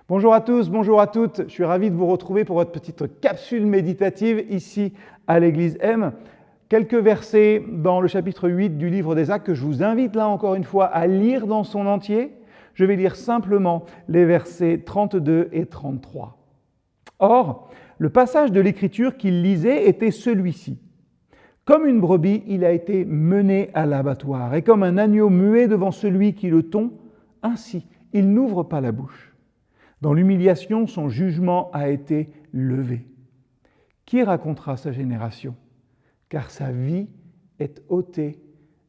Bonjour à tous, bonjour à toutes. Je suis ravi de vous retrouver pour votre petite capsule méditative ici à l'Église M. Quelques versets dans le chapitre 8 du livre des Actes que je vous invite là encore une fois à lire dans son entier. Je vais lire simplement les versets 32 et 33. Or, le passage de l'Écriture qu'il lisait était celui-ci. Comme une brebis, il a été mené à l'abattoir, et comme un agneau muet devant celui qui le tond, ainsi, il n'ouvre pas la bouche. Dans l'humiliation, son jugement a été levé. Qui racontera sa génération? Car sa vie est ôtée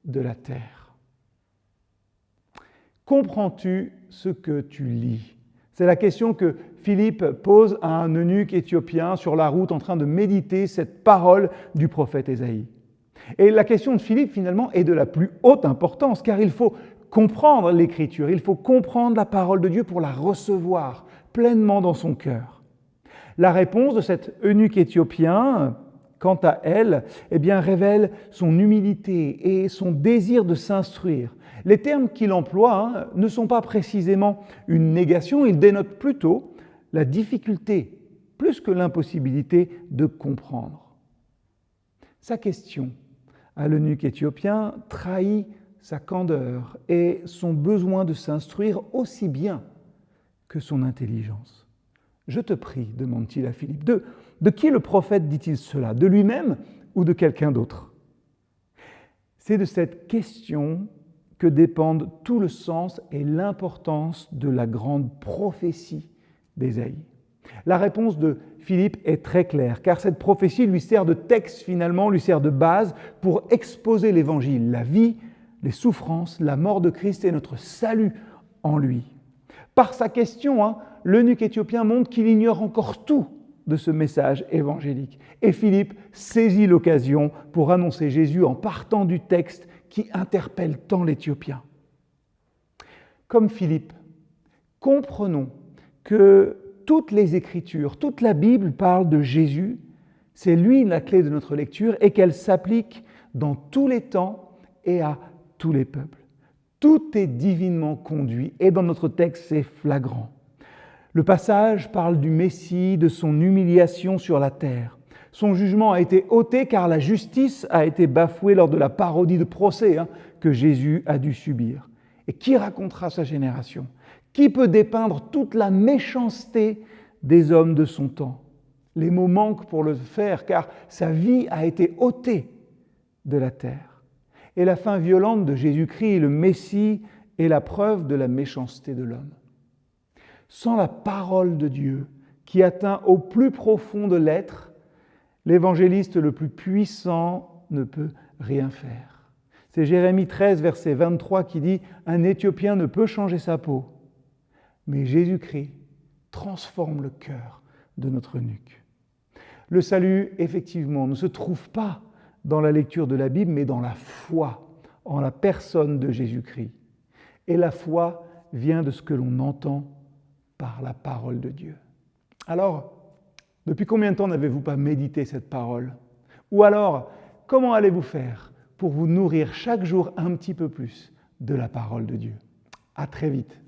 de la terre. Comprends-tu ce que tu lis? C'est la question que Philippe pose à un eunuque éthiopien sur la route en train de méditer cette parole du prophète Ésaïe. Et la question de Philippe, finalement, est de la plus haute importance, car il faut comprendre l'Écriture, il faut comprendre la parole de Dieu pour la recevoir pleinement dans son cœur. La réponse de cet eunuque éthiopien, quant à elle, révèle son humilité et son désir de s'instruire. Les termes qu'il emploie ne sont pas précisément une négation, ils dénotent plutôt la difficulté, plus que l'impossibilité de comprendre. Sa question à l'eunuque éthiopien trahit sa candeur et son besoin de s'instruire aussi bien que son intelligence. « Je te prie, demande-t-il à Philippe, de qui le prophète dit-il cela? De lui-même ou de quelqu'un d'autre ?» C'est de cette question que dépendent tout le sens et l'importance de la grande prophétie d'Ésaïe. La réponse de Philippe est très claire, car cette prophétie lui sert de texte finalement, lui sert de base pour exposer l'Évangile, la vie, les souffrances, la mort de Christ et notre salut en lui. Par sa question, l'eunuque éthiopien montre qu'il ignore encore tout de ce message évangélique. Et Philippe saisit l'occasion pour annoncer Jésus en partant du texte qui interpelle tant l'Éthiopien. Comme Philippe, comprenons que toutes les Écritures, toute la Bible parle de Jésus, c'est lui la clé de notre lecture et qu'elle s'applique dans tous les temps et à tous les peuples. Tout est divinement conduit et dans notre texte c'est flagrant. Le passage parle du Messie, de son humiliation sur la terre. Son jugement a été ôté car la justice a été bafouée lors de la parodie de procès que Jésus a dû subir. Et qui racontera sa génération? Qui peut dépeindre toute la méchanceté des hommes de son temps? Les mots manquent pour le faire car sa vie a été ôtée de la terre. Et la fin violente de Jésus-Christ, le Messie, est la preuve de la méchanceté de l'homme. Sans la parole de Dieu qui atteint au plus profond de l'être, l'évangéliste le plus puissant ne peut rien faire. C'est Jérémie 13, verset 23 qui dit « Un Éthiopien ne peut changer sa peau, mais Jésus-Christ transforme le cœur de notre eunuque. » Le salut, effectivement, ne se trouve pas dans la lecture de la Bible, mais dans la foi en la personne de Jésus-Christ. Et la foi vient de ce que l'on entend par la parole de Dieu. Alors, depuis combien de temps n'avez-vous pas médité cette parole? Ou alors, comment allez-vous faire pour vous nourrir chaque jour un petit peu plus de la parole de Dieu? À très vite.